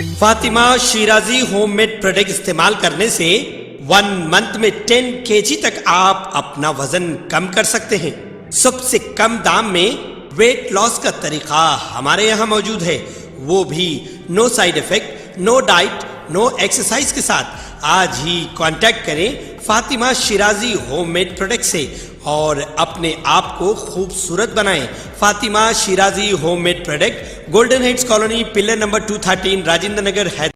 Fatima Shirazi homemade product इस्तेमाल करने से 1 मंथ में 10 kg तक आप अपना वजन कम कर सकते हैं। सबसे कम दाम में वेट लॉस का तरीका हमारे यहाँ मौजूद है, वो भी no side effect, no diet, no exercise के साथ। आज ही कांटेक्ट करें फातिमा शिराजी होममेड प्रोडक्ट से और अपने आप को खूबसूरत बनाएं। Fatima Shirazi homemade product, golden heads colony, pillar number 213, Rajendra Nagar, Hyderabad.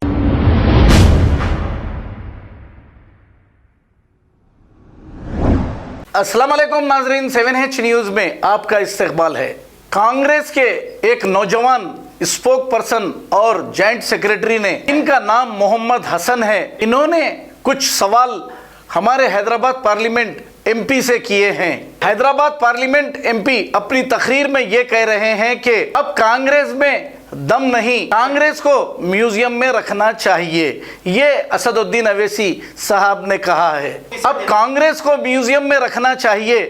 अस्सलाम वालेकुम नाजरीन, 7H न्यूज में आपका इस्तकबाल है। कांग्रेस के एक नौजवान स्पोक पर्सन और जॉइंट सेक्रेटरी ने, इनका नाम मोहम्मद हसन है, इन्होंने कुछ सवाल हमारे हैदराबाद पार्लियामेंट एमपी से किए हैं। हैदराबाद पार्लियामेंट एमपी अपनी तकरीर में ये कह रहे हैं कि अब कांग्रेस में दम नहीं, कांग्रेस को म्यूजियम में रखना चाहिए। ये असदुद्दीन अवैसी साहब ने कहा है। अब कांग्रेस को म्यूजियम में रखना चाहिए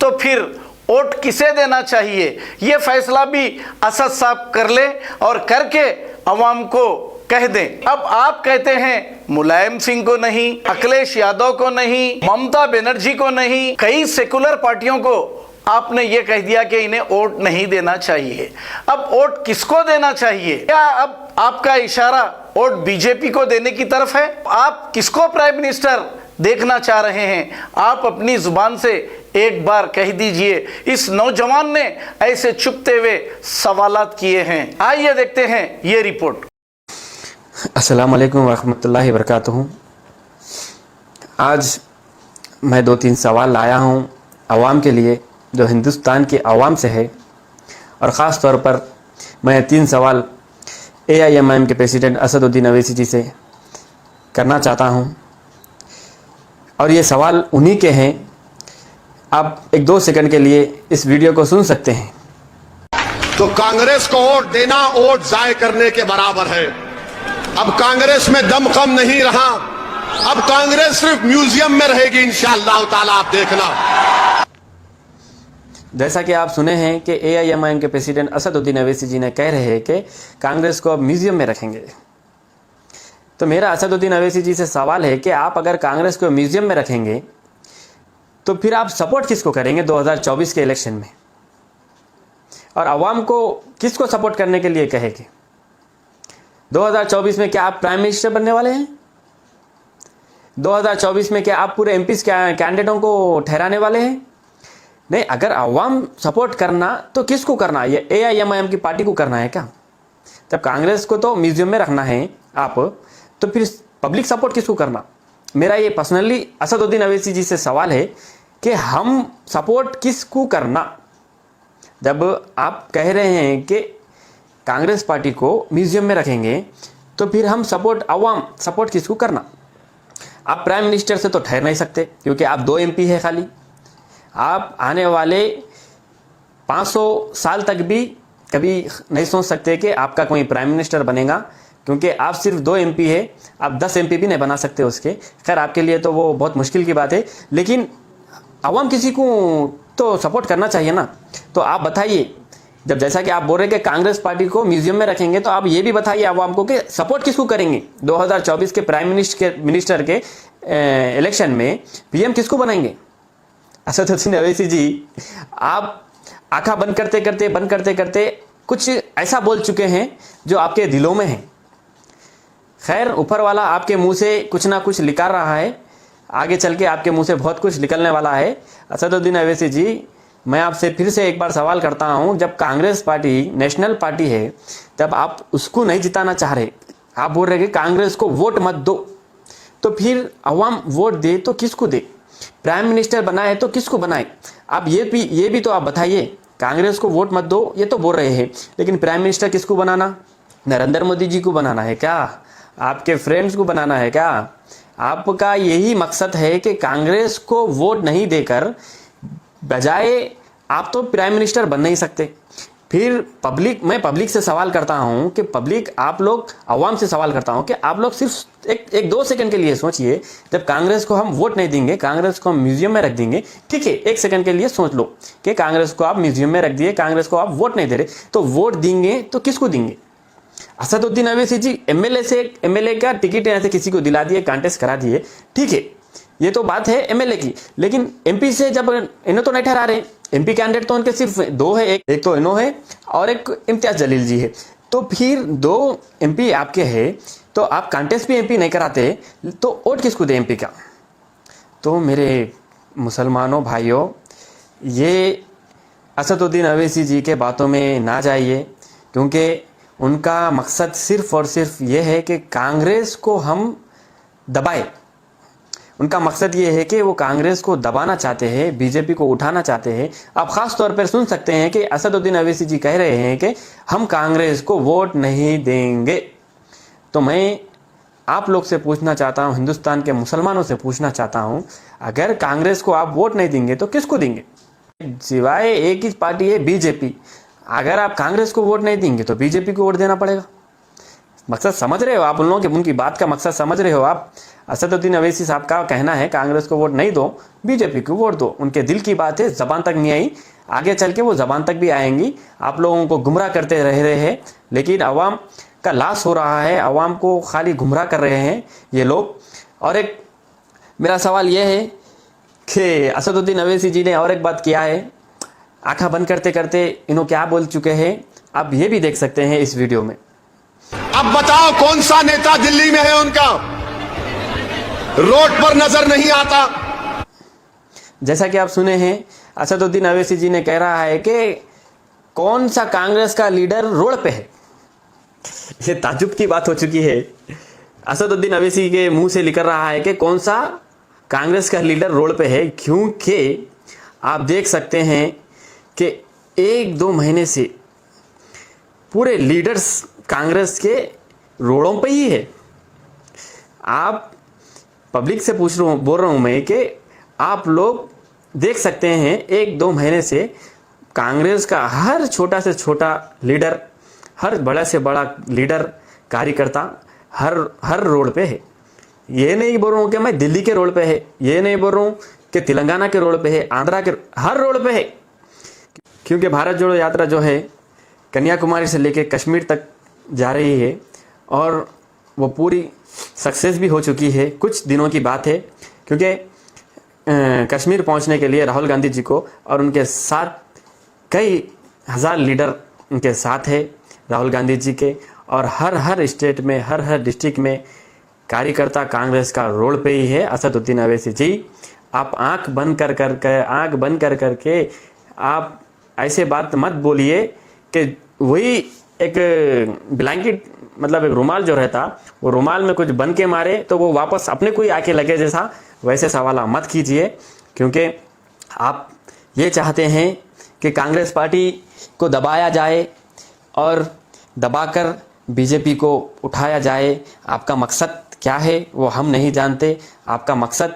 तो फिर वोट किसे देना चाहिए, ये फैसला भी असद साहब कर ले और करके अवाम को कह दें। अब आप कहते हैं मुलायम सिंह को नहीं, अखिलेश यादव को नहीं, ममता बनर्जी को नहीं, कई सेकुलर पार्टियों को आपने ये कह दिया कि इन्हें वोट नहीं देना चाहिए। अब वोट किसको देना चाहिए? क्या अब आपका इशारा वोट बीजेपी को देने की तरफ है? आप किसको प्राइम मिनिस्टर देखना चाह रहे हैं? आप अपनी जुबान से एक बार कह दीजिए। इस नौजवान ने ऐसे छुपते हुए सवालात किए हैं। आइए देखते हैं ये रिपोर्ट। अस्सलाम वालेकुम वरहमतुल्लाहि वबरकातुहू। आज मैं 2-3 सवाल लाया हूँ आवाम के लिए, जो हिंदुस्तान की आवाम से है, और ख़ास तौर पर मैं 3 सवाल AIMIM के प्रेसिडेंट असदुद्दीन अवैसी जी से करना चाहता हूँ। और ये सवाल उन्हीं के हैं। आप 1-2 सेकंड के लिए इस वीडियो को सुन सकते हैं। तो कांग्रेस को वोट देना वोट जाय करने के बराबर है। अब कांग्रेस में दम कम नहीं रहा, अब कांग्रेस सिर्फ म्यूजियम में रहेगी इंशाअल्लाह ताला, आप देखना। जैसा कि आप सुने हैं कि AIMIM के प्रेसिडेंट असदुद्दीन अवैसी जी ने कह रहे हैं कि कांग्रेस को अब म्यूजियम में रखेंगे। तो मेरा असदुद्दीन अवैसी जी से सवाल है कि आप अगर कांग्रेस को म्यूजियम में रखेंगे तो फिर आप सपोर्ट किसको करेंगे 2024 के इलेक्शन में, और आवाम को किसको सपोर्ट करने के लिए कहेंगे? 2024 में क्या आप प्राइम मिनिस्टर बनने वाले हैं? 2024 में क्या आप पूरे एमपी कैंडिडेटों को ठहराने वाले हैं? नहीं। अगर आवाम सपोर्ट करना तो किसको करना? ये AIMIM की पार्टी को करना है क्या? जब कांग्रेस को तो म्यूजियम में रखना है आप, तो फिर पब्लिक सपोर्ट किसको करना? मेरा ये पर्सनली असदुद्दीन अवैसी जी से सवाल है कि हम सपोर्ट किसको करना? जब आप कह रहे हैं कि कांग्रेस पार्टी को म्यूजियम में रखेंगे तो फिर हम सपोर्ट, आवाम सपोर्ट किसको करना? आप प्राइम मिनिस्टर से तो ठहर नहीं सकते क्योंकि आप 2 MP है खाली। आप आने वाले 500 साल तक भी कभी नहीं सोच सकते कि आपका कोई प्राइम मिनिस्टर बनेगा, क्योंकि आप सिर्फ 2 MP है। आप 10 MP भी नहीं बना सकते उसके। खैर, आपके लिए तो वो बहुत मुश्किल की बात है, लेकिन आवाम किसी को तो सपोर्ट करना चाहिए ना। तो आप बताइए, जब जैसा कि आप बोल रहे हैं कि कांग्रेस पार्टी को म्यूजियम में रखेंगे, तो आप ये भी बताइए आवाम को कि सपोर्ट किसको करेंगे 2024 के प्राइम मिनिस्टर के इलेक्शन में? PM किसको बनाएंगे? असदुद्दीन अवैसी जी, आप आंखा बंद करते करते कुछ ऐसा बोल चुके हैं जो आपके दिलों में है। खैर, ऊपर वाला आपके मुंह से कुछ ना कुछ निकाल रहा है, आगे चल के आपके मुंह से बहुत कुछ निकलने वाला है। असदुद्दीन अवैसी जी, मैं आपसे फिर से एक बार सवाल करता हूं, जब कांग्रेस पार्टी नेशनल पार्टी है, तब आप उसको नहीं जिताना चाह रहे, आप बोल रहे कि कांग्रेस को वोट मत दो, तो फिर अवाम वोट दे तो किसको दे? प्राइम मिनिस्टर बनाए तो किसको बनाए? आप ये भी तो आप बताइए। कांग्रेस को वोट मत दो ये तो बोल रहे हैं, लेकिन प्राइम मिनिस्टर किसको बनाना? नरेंद्र मोदी जी को बनाना है क्या? आपके फ्रेंड्स को बनाना है क्या? आपका यही मकसद है कि कांग्रेस को वोट नहीं देकर, बजाय आप तो प्राइम मिनिस्टर बन नहीं सकते। फिर मैं पब्लिक से सवाल करता हूं कि पब्लिक, आप लोग, आवाम से सवाल करता हूं कि आप लोग सिर्फ एक 2 सेकंड के लिए सोचिए, जब कांग्रेस को हम वोट नहीं देंगे, कांग्रेस को हम म्यूजियम में रख देंगे, ठीक है, 1 सेकंड के लिए सोच लो कि कांग्रेस को आप म्यूजियम में रख दिए, कांग्रेस को आप वोट नहीं दे रहे, तो वोट देंगे तो किसको देंगे? असदुद्दीन अवैसी जी एमएलए का टिकट ऐसे किसी को दिला दिए, कांटेस्ट करा दिए, ठीक है, ये तो बात है एमएलए की। लेकिन एमपी से जब इन्हें तो नहीं ठहरा रहे, एमपी कैंडिडेट तो उनके सिर्फ 2 है, एक तो इन्हों है और एक इम्तियाज जलील जी है। तो फिर 2 एमपी आपके है, तो आप कांटेस्ट भी एमपी नहीं कराते तो वोट किसको दे एमपी का? तो मेरे मुसलमानों भाइयों, ये असदुद्दीन अवैसी जी के बातों में ना जाइए, क्योंकि उनका मकसद सिर्फ और सिर्फ ये है कि कांग्रेस को हम दबाए। उनका मकसद ये है कि वो कांग्रेस को दबाना चाहते हैं, बीजेपी को उठाना चाहते हैं। आप ख़ास तौर पर सुन सकते हैं कि असदुद्दीन अवैसी जी कह रहे हैं कि हम कांग्रेस को वोट नहीं देंगे। तो मैं आप लोग से पूछना चाहता हूँ, हिंदुस्तान के मुसलमानों से पूछना चाहता हूँ, अगर कांग्रेस को आप वोट नहीं देंगे तो किसको देंगे? सिवाय एक ही पार्टी है बीजेपी। अगर आप कांग्रेस को वोट नहीं देंगे तो बीजेपी को वोट देना पड़ेगा। मकसद समझ रहे हो आप? उन लोगों के उनकी बात का मकसद समझ रहे हो आप? असदुद्दीन अवैसी साहब का कहना है कांग्रेस को वोट नहीं दो, बीजेपी को वोट दो। उनके दिल की बात है, जबान तक नहीं आई, आगे चल के वो जबान तक भी आएंगी। आप लोगों को गुमराह करते रह रहे हैं, लेकिन अवाम का लॉस हो रहा है, अवाम को खाली गुमराह कर रहे हैं ये लोग। और एक मेरा सवाल ये है कि असदुद्दीन अवैसी जी ने और एक बात किया है, आंखें बंद करते करते इन्हों क्या बोल चुके हैं, आप ये भी देख सकते हैं इस वीडियो में। अब बताओ कौन सा नेता दिल्ली में है उनका रोड पर नजर नहीं आता? जैसा कि आप सुने हैं, असदुद्दीन अवैसी जी ने कह रहा है कि कौन सा कांग्रेस का लीडर रोड पे है। ये ताज्जुब की बात हो चुकी है। असदुद्दीन अवैसी के मुंह से निकल रहा है कि कौन सा कांग्रेस का लीडर रोड पे है, क्योंकि आप देख सकते हैं कि 1-2 महीने से पूरे लीडर्स कांग्रेस के रोडों पे ही है। आप पब्लिक से बोल रहा हूँ मैं कि आप लोग देख सकते हैं 1-2 महीने से कांग्रेस का हर छोटा से छोटा लीडर, हर बड़ा से बड़ा लीडर, कार्यकर्ता हर रोड पे है। ये नहीं बोल रहा हूँ कि मैं दिल्ली के रोड पे है, ये नहीं बोल रहा हूँ कि तेलंगाना के रोड पे है, आंध्रा के, हर रोड पे है। क्योंकि भारत जोड़ो यात्रा जो है कन्याकुमारी से लेकर कश्मीर तक जा रही है और वो पूरी सक्सेस भी हो चुकी है। कुछ दिनों की बात है, क्योंकि कश्मीर पहुंचने के लिए राहुल गांधी जी को और उनके साथ कई हज़ार लीडर उनके साथ है राहुल गांधी जी के, और हर स्टेट में, हर डिस्ट्रिक्ट में कार्यकर्ता कांग्रेस का रोड पे ही है। असदुद्दीन अवैसी जी, आप आंख बंद कर करके आप ऐसे बात मत बोलिए कि वही एक ब्लैंकेट, मतलब एक रुमाल जो रहता, वो रुमाल में कुछ बन के मारे तो वो वापस अपने को ही आके लगे जैसा, वैसे सवाल मत कीजिए। क्योंकि आप ये चाहते हैं कि कांग्रेस पार्टी को दबाया जाए और दबाकर बीजेपी को उठाया जाए। आपका मकसद क्या है वो हम नहीं जानते, आपका मकसद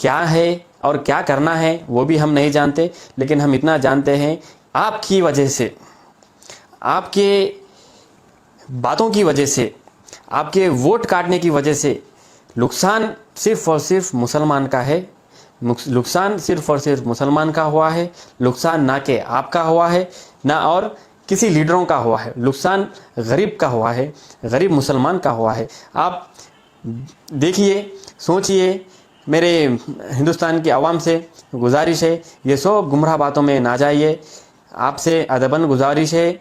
क्या है और क्या करना है वो भी हम नहीं जानते, लेकिन हम इतना जानते हैं आपकी वजह से, आपके बातों की वजह से, आपके वोट काटने की वजह से नुकसान सिर्फ और सिर्फ मुसलमान का है। नुकसान सिर्फ और सिर्फ मुसलमान का हुआ है, नुकसान ना कि आपका हुआ है ना और किसी लीडरों का हुआ है, नुकसान गरीब का हुआ है, गरीब मुसलमान का हुआ है। आप देखिए, सोचिए, मेरे हिंदुस्तान की आवाम से गुजारिश है, ये सब गुमराह बातों में ना जाइए। आपसे अदबन गुजारिश है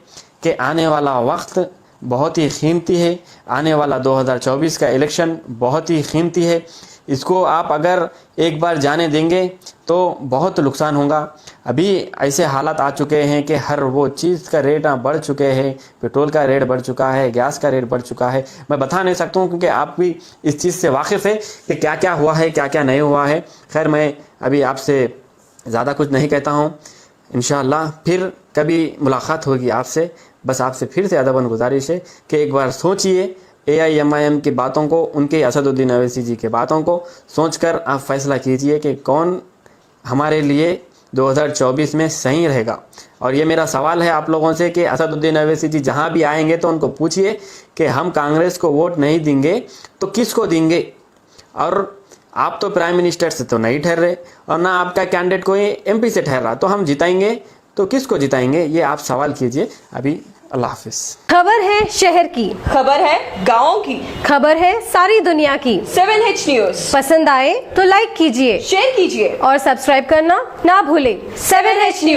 कि आने वाला वक्त बहुत ही कीमती है, आने वाला 2024 का इलेक्शन बहुत ही कीमती है। इसको आप अगर एक बार जाने देंगे तो बहुत नुकसान होगा। अभी ऐसे हालात आ चुके हैं कि हर वो चीज़ का रेट बढ़ चुके हैं, पेट्रोल का रेट बढ़ चुका है, गैस का रेट बढ़ चुका है। मैं बता नहीं सकता हूँ क्योंकि आप भी इस चीज़ से वाकिफ़ है कि क्या क्या हुआ है, क्या क्या नहीं हुआ है। खैर, मैं अभी आपसे ज़्यादा कुछ नहीं कहता हूँ। इंशाअल्लाह फिर कभी मुलाकात होगी आपसे। बस आपसे फिर से अदबन गुजारिश है कि एक बार सोचिए AIMIM की बातों को, उनके असदुद्दीन अवैसी जी की बातों को सोचकर आप फैसला कीजिए कि कौन हमारे लिए 2024 में सही रहेगा। और ये मेरा सवाल है आप लोगों से कि असदुद्दीन अवैसी जी जहाँ भी आएंगे तो उनको पूछिए कि हम कांग्रेस को वोट नहीं देंगे तो किसको देंगे। और आप तो प्राइम मिनिस्टर से तो नहीं ठहर रहे और ना आपका कैंडिडेट कोई MP से ठहर रहा, तो हम जिताएंगे तो किसको जिताएंगे, ये आप सवाल कीजिए। अभी अल्लाह हाफिज। खबर है शहर की, खबर है गाँव की, खबर है सारी दुनिया की। 7H न्यूज पसंद आए तो लाइक कीजिए, शेयर कीजिए और सब्सक्राइब करना ना भूलें। 7H news.